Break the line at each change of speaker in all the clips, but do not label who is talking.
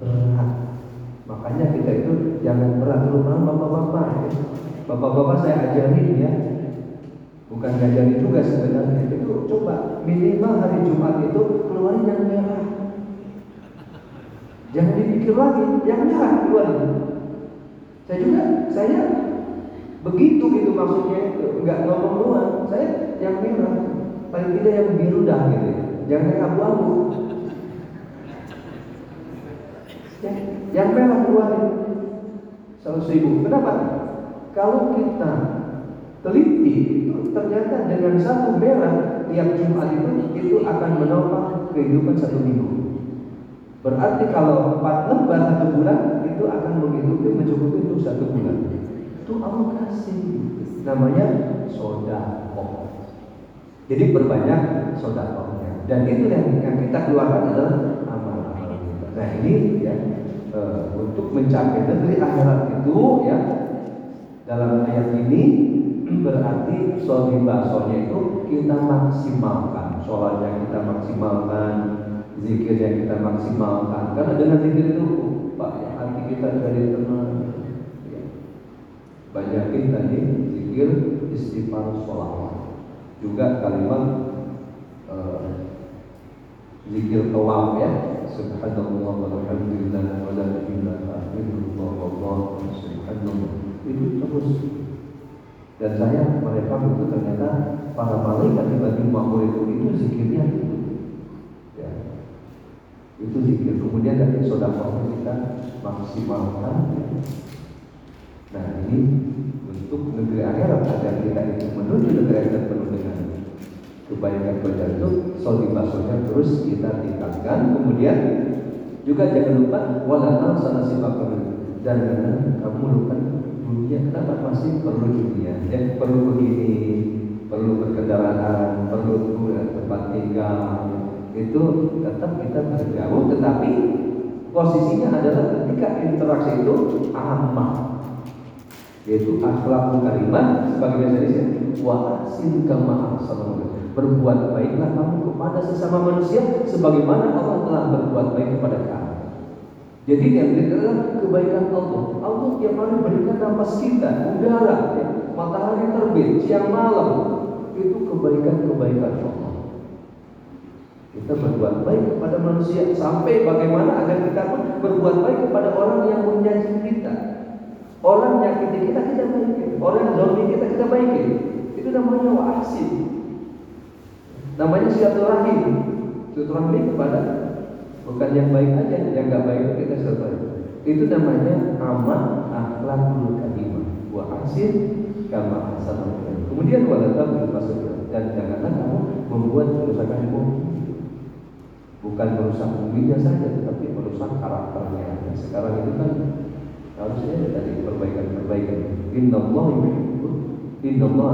berat. Makanya kita itu jangan berat rumah bapak-bapak ya. Bapak-bapak saya ajarin ya, bukan ngajarin juga sebenarnya. Itu coba minimal hari Jumat itu keluarin yang merah. Jangan dipikir lagi, yang merah keluarin. Saya begitu gitu maksudnya, nggak ngomong doang. Saya yang merah, paling tidak yang biru dah gitu ya. Jangan yang abu-abu. Yang merah keluarin 100.000. Kenapa? Kalau kita teliti, itu ternyata dengan satu merah tiap Jumat itu akan menopang kehidupan 1 minggu. Berarti kalau 4 lembar 1 bulan itu akan mencukupi untuk 1 bulan. Itu Allah kasih. Namanya sedekah. Jadi perbanyak sedekahnya. Dan itu yang kita keluarkan adalah amal-amal kita. Nah ini ya, untuk mencapai negeri akhirat itu ya, dalam ayat ini berarti sohibah itu kita maksimalkan, sholatnya kita maksimalkan, zikirnya kita maksimalkan. Karena dengan zikir itu Pak, ya, hati kita jadi tenang ya. Banyakin tadi zikir, istighfar, sholawat. Juga kalimat zikir tawaf ya, subhanallah walhamdulillah wa la ilaha illallah wallahu subhanallah. Itu terus. Dan saya merekam itu ternyata para malaikat di Baitul Ma'mur itu zikirnya itu. Ya. Itu zikir. Kemudian dari sedekah kita maksimalkan. Nah, ini untuk negeri akhirat agar kita itu menuju negeri akhirat penuh dengan kebaikan itu, sedekahnya terus kita tingkatkan. Kemudian juga jangan lupa wala sana sifakum, dan kamu lupa dunia. Kenapa masih perlu dunia? Ya, perlu begini, perlu berkendaraan, perlu tempat tinggal. Itu tetap kita bergaul, tetapi posisinya adalah ketika interaksi itu amal, yaitu akhlakul karimah, sebagai bahasa Indonesia wa ahsin kama ahsanallahu. Berbuat baiklah kamu kepada sesama manusia sebagaimana Allah telah berbuat baik kepada kamu. Jadi yang adalah kebaikan Allah. Allah tiap hari berikan nafas kita, udara, ya, matahari terbit, siang malam. Itu kebaikan-kebaikan Allah. Kita berbuat baik kepada manusia sampai bagaimana agar kita pun berbuat baik kepada orang yang menyakiti kita. Orang nyakiti kita baikin, orang zalimi kita baikin. Itu namanya wa'ahsin. Namanya silaturahim. Silaturahim kepada bukan yang baik aja, yang enggak baik kita silaturahim. Itu namanya amal akhlakul karimah. Wa'ahsin kama ahsanallahu. Kemudian wala tabghil fasad, dan janganlah kamu membuat kerusakan di bumi. Bukan merusak buminya saja, tetapi merusak karakternya. Sekarang itu kan harusnya dari perbaikan. Innallaha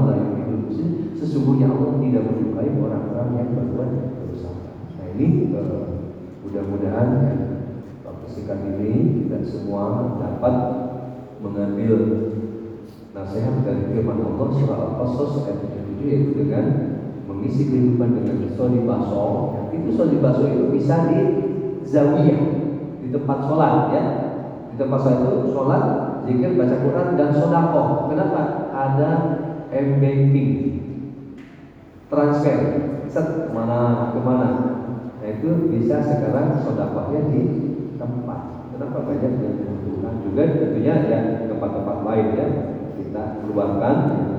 la yuhibbul mufsidin. Sesungguhnya Allah tidak menyukai orang-orang yang berbuat kerusakan. Nah ini mudah-mudahan ya, singkat ini kita semua dapat mengambil nasihat dari firman Allah surah Al-Qasas ayat 77, yaitu dengan mengisi kehidupan dengan sholibaso. Itu sholibaso itu bisa di zawiyah, di tempat sholat ya. Di tempat sholat itu sholat, zikir, baca Quran, dan sedekah. Kenapa? Ada m-banking, transfer, kemana. Nah itu bisa sekarang sedekahnya di tempat. Kenapa banyak yang membutuhkan? Juga tentunya ya tempat-tempat lain ya kita keluarkan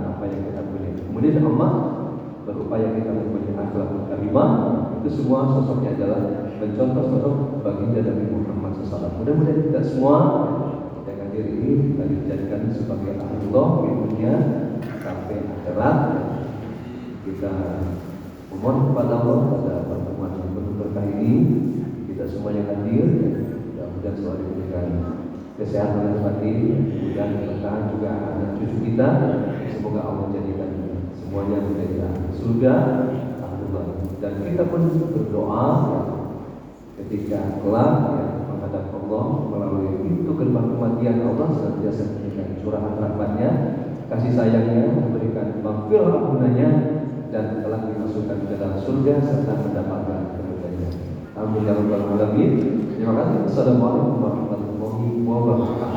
apa yang kita punya. Kemudian Allah berupaya kita mempunyai akhlakul karimah. Itu semua sosoknya adalah mencontoh sosok baginda Nabi Muhammad SAW. Mudah-mudahan kita semua dengan diri ini kita dijadikan sebagai Allah di dunia sampai akhirat. Kita memohon kepada Allah pada pertemuan yang penuh berkah ini, kita semuanya hadir, mudah-mudahan selalu diberikan kesehatan dan batin, mudah bertahan juga anak cucu kita. Semoga Allah jadikan semuanya menjadi surga. Dan kita pun berdoa ketika kelak ya, menghadap Allah melalui pintu gerbang kematian, Allah senantiasa memberikan curahan rahmatnya, kasih sayangnya, memberikan maghfirah ampunannya, dan telah dimasukkan ke dalam surga serta mendapatkan kemuliaan. Amin ya rabbal alamin. Terima kasih. Assalamualaikum warahmatullahi wabarakatuh.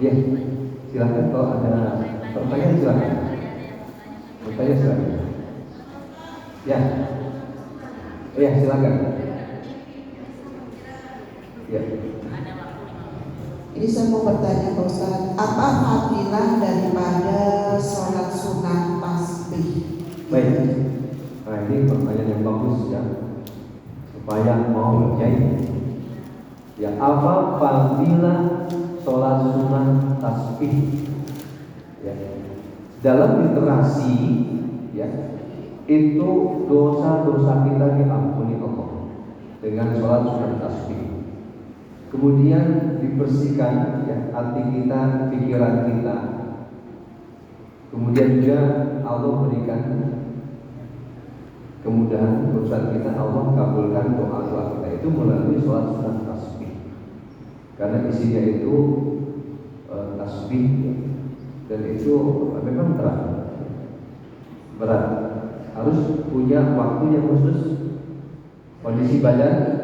Ya, silakan kalau ada pertanyaan silakan. Bertanya silakan. Ya, ya silakan. Ya.
Ini saya mau bertanya Pak Ustaz, apa fadilah daripada sholat sunat tasbih?
Baik. Nah ini pertanyaan yang bagus ya, supaya mau menjadi. Ya, apa fadilah sholat sunat tasbih? Ya. Dalam literasi, ya, itu dosa-dosa kita diampuni Allah dengan sholat sunat tasbih. Kemudian dibersihkan ya hati kita, pikiran kita. Kemudian juga Allah berikan kemudahan urusan kita, Allah kabulkan doa-doa kita itu melalui sholat sunat tasbih. Karena isinya itu tasbih dan itu memang berat. Harus punya waktu yang khusus, kondisi badan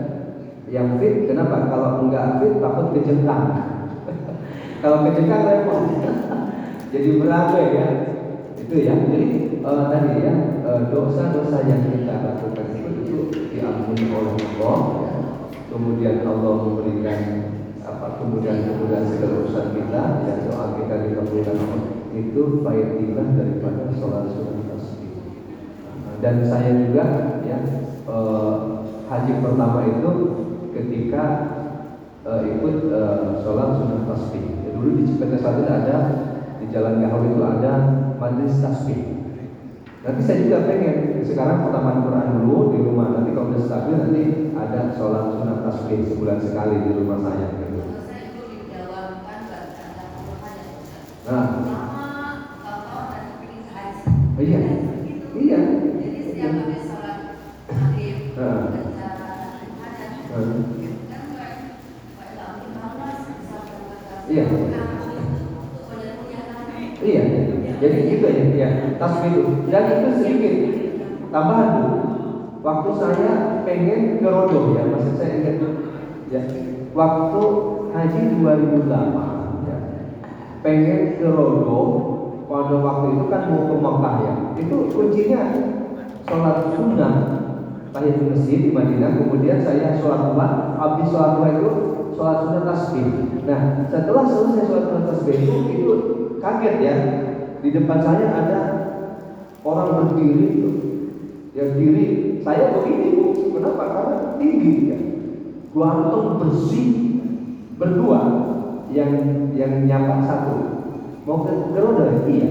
yang fit. Kenapa? Kalau enggak fit takut kejengkang. Kalau kejengkang repot. Jadi berat ya. Itu ya. Jadi tadi ya, dosa-dosa yang kita lakukan itu diampuni oleh Allah. Ya. Kemudian Allah memberikan kemudian segala urusan kita, dan doa kita dikabulkan Allah. Itu fadilah daripada sholat sunat tasbih. Dan saya juga ya haji pertama itu ketika ikut sholat sunat tasbih. Ya, dulu di Cipete Selatan ada, di Jalan Gaharu itu ada majelis tasbih. Nanti saya juga pengen sekarang pertamaan Quran dulu di rumah. Nanti kalau sudah stabil nanti ada sholat sunat tasbih sebulan sekali di rumah saya. Gitu. Nah, iya. Jadi setiap habis sholat maghrib, iya. Iya. Jadi gitu ya, tasbih itu. Dan itu sedikit tambahan tuh. Waktu saya pengen ke Rodoh ya, maksud saya ingat ya. Waktu haji 2008 ya, pengen ke Rodoh. Pada waktu itu kan mau ke Mekah ya. Itu kuncinya sholat sunnah tahiyatul masjid di Madinah. Kemudian saya sholat duha. Habis sholat duha itu sholat sunnah tasbih. Nah, setelah selesai sholat sunnah tasbih itu kaget ya. Di depan saya ada orang berdiri itu. Yang diri saya begini Bu. Kenapa? Karena tinggi ya. Ganteng bersih berdua. Yang nyapa satu. Mau ke Rodoh? Iya.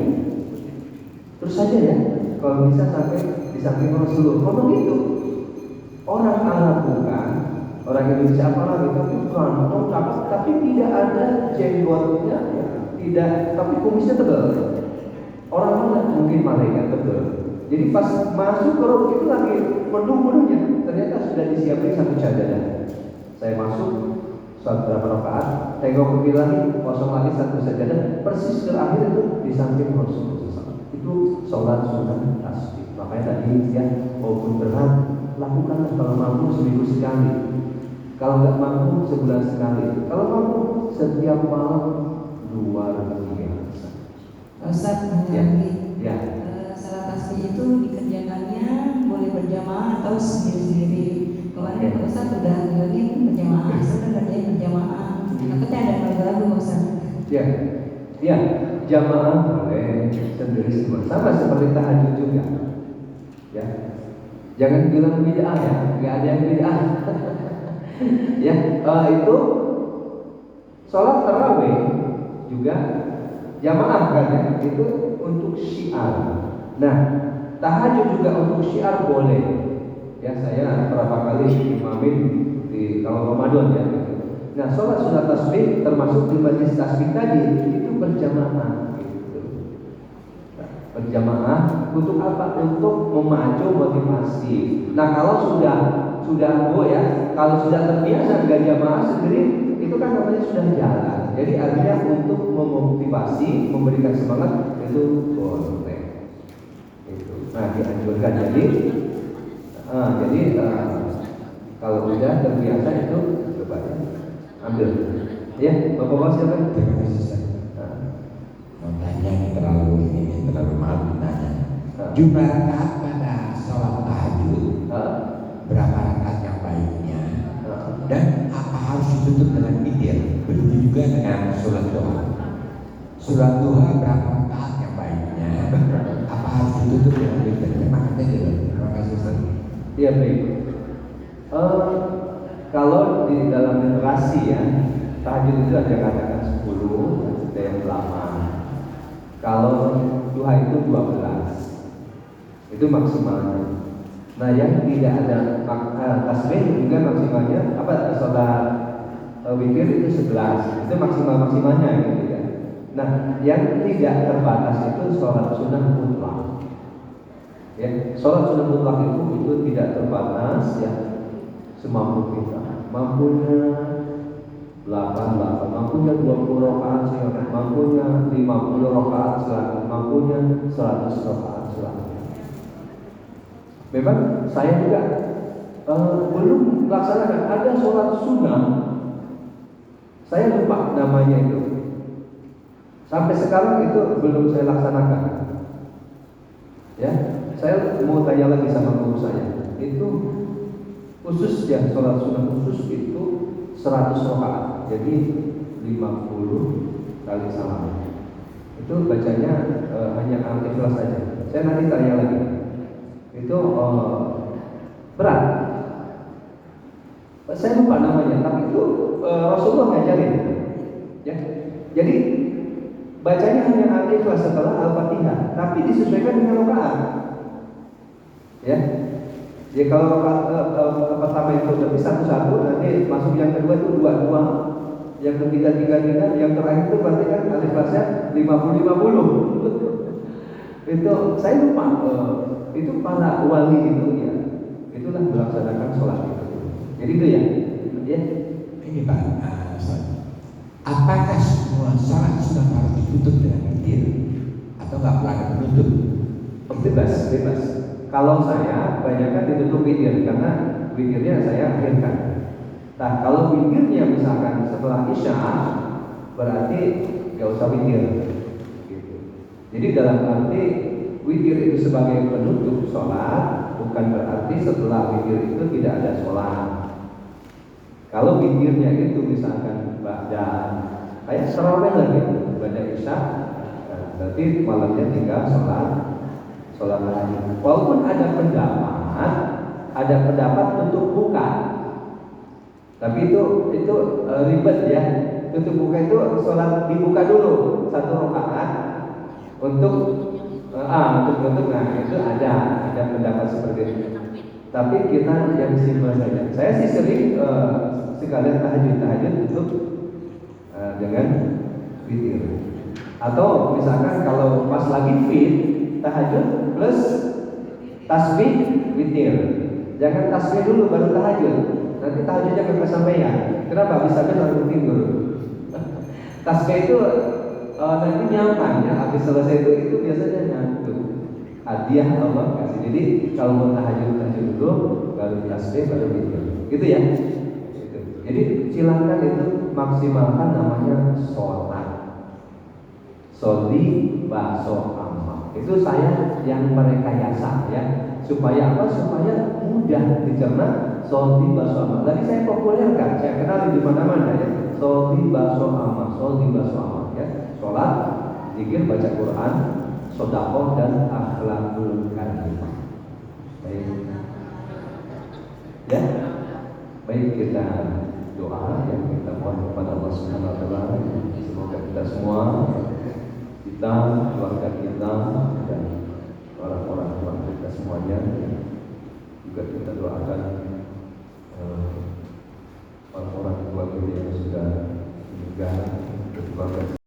Terus saja ya, kalau bisa sampai di samping Rasulullah. Kalau gitu, orang Arab bukan, orang Indonesia apa gitu, itu ganteng, tapi tidak ada jenggotnya, ya. Tidak, tapi kumisnya tebal. Orang mana mungkin malaikat tebal. Jadi pas masuk ke Rodoh itu lagi penuh-penuhnya, ternyata sudah disiapin satu cadar. Saya masuk. Sholat berapa rakaat, tengok ke kiri, kosong lagi satu sajadah, persis terakhir itu di samping Rasulullah. Itu sholat sunat tasbih. Makanya tadi ya, walaupun berat, lakukanlah kalau mampu seminggu sekali. Kalau nggak mampu sebulan sekali. Kalau mampu setiap malam luar biasa.
Ustaz,
ya.
Sholat tasbih itu dikerjakannya boleh berjamaah atau sendiri-sendiri. Kemarin Pak Ustaz sudah ngeliatin berjamaah, sudah ngerjain berjamaah. Takutnya ada ragu-ragu Ustaz.
Ya, jamaah boleh, sendiri sama seperti tahajud juga. Ya, jangan bilang bid'ah ya, nggak ada yang bid'ah. Ya, itu sholat tarawih juga jamaah kan ya, itu untuk syiar. Nah, tahajud juga untuk syiar boleh. Ya, saya berapa kali imamin di kalau Ramadan ya. Nah, sholat sunat tasbih termasuk di majelis tasbih tadi itu berjamaah gitu. Nah, berjamaah untuk apa? Untuk memacu motivasi. Nah, kalau sudah ya, kalau sudah terbiasa nggak jamaah sendiri, itu kan namanya sudah jalan. Jadi artinya untuk memotivasi, memberikan semangat itu boleh. Itu. Nah, dianjurkan jadi Jadi kalau udah terbiasa itu coba ya, ambil. Ya, bapak-bapak silakan.
Terima kasih Ustaz. Mau tanya ini terlalu mahal ditanya. Jumlah rakaat pada sholat tahajud berapa rakaat yang baiknya? Dan apa harus ditutup dengan witir? Begitu juga dengan sholat duha. Sholat duha berapa rakaat yang baiknya? Apa harus ditutup dengan witir? Terima kasih Ustaz.
Iya baik. Kalau di dalam generasi ya, tahajud itu ada yang katakan 10, ada yang 8. Kalau duha itu 12. Itu maksimalnya. Nah, yang tidak ada tasbih juga maksimalnya sholat witir itu 11. Itu maksimalnya gitu ya. Nah, yang tidak terbatas itu sholat sunnah mutlak. Ya, sholat sunnah mutlak itu tidak terbatas ya, semampu kita. Mampunya 8, mampunya 20 rakaat silakan, mampunya 50 rakaat silakan, mampunya 100 rakaat silakan. Memang saya juga belum melaksanakan, ada sholat sunnah, saya lupa namanya itu. Sampai sekarang itu belum saya laksanakan. Ya, saya mau tanya lagi sama guru saya. Itu khusus ya, sholat sunnah khusus itu 100 rakaat. Jadi 50 kali salam. Itu bacanya hanya Al-Ikhlas saja. Saya nanti tanya lagi. Itu berat. Saya lupa namanya, tapi itu Rasulullah ngajarin. Ya. Jadi bacanya hanya Al-Ikhlas setelah Al-Fatihah, tapi disesuaikan dengan rakaat. Ya. Jadi kalau rakaat pertama itu tapi satu-satu, nanti masuk yang kedua itu dua-dua, yang ketiga tiga, yang terakhir itu berarti kan Al-Ikhlasnya 50-50. Itu saya lupa. Itu para wali itu ya, itulah melaksanakan sholat itu. Jadi itu ya.
Ini Pak, apakah semua sholat sudah harus ditutup dengan witir atau nggak perlu menutup?
Bebas. Kalau saya banyakkan ditutup witir karena witirnya saya akhirkan. Nah, kalau witirnya misalkan setelah Isya, berarti nggak usah witir. Gitu. Jadi dalam arti witir itu sebagai penutup sholat, bukan berarti setelah witir itu tidak ada sholat. Kalau witirnya itu misalkan baca kayak tarawih lagi, baca Isya, berarti malamnya tinggal sholat tahajud. Walaupun ada pendapat untuk buka, tapi itu ribet ya. Untuk buka itu sholat dibuka dulu 1 rakaat untuk menutup. Nah itu ada pendapat seperti itu. Tapi kita yang simpel saja. Saya sih sering sekalian tahajud tutup dengan witir. Atau misalkan kalau pas lagi fit tahajud plus tasbih witir. Jangan tasbih dulu baru tahajud. Nanti tahajudnya nggak kesampaian. Kenapa? Bisa langsung tidur. Tasbih itu nanti nyaman ya. Habis selesai itu biasanya ngantuk. Hadiah Allah kasih. Jadi kalau mau tahajud dulu, baru tasbih, baru witir. Gitu ya. Gitu. Jadi silakan itu maksimalkan namanya sholat. Soli baso amal. Itu saya yang merekayasa ya. Supaya apa? Supaya mudah dicerna. Soli baso amal. Tadi saya populerkan, saya kenal di mana-mana ya. Soli baso amal ya. Sholat, zikir, baca Quran, sedekah dan akhlakul karimah. Baik. Ya. Baik, kita doa yang kita mohon kepada Allah Subhanahu wa taala. Semoga kita semua, kita, keluarga kita dan orang-orang tua kita semuanya juga kita doakan orang-orang tua kita yang sudah meninggal, keluarga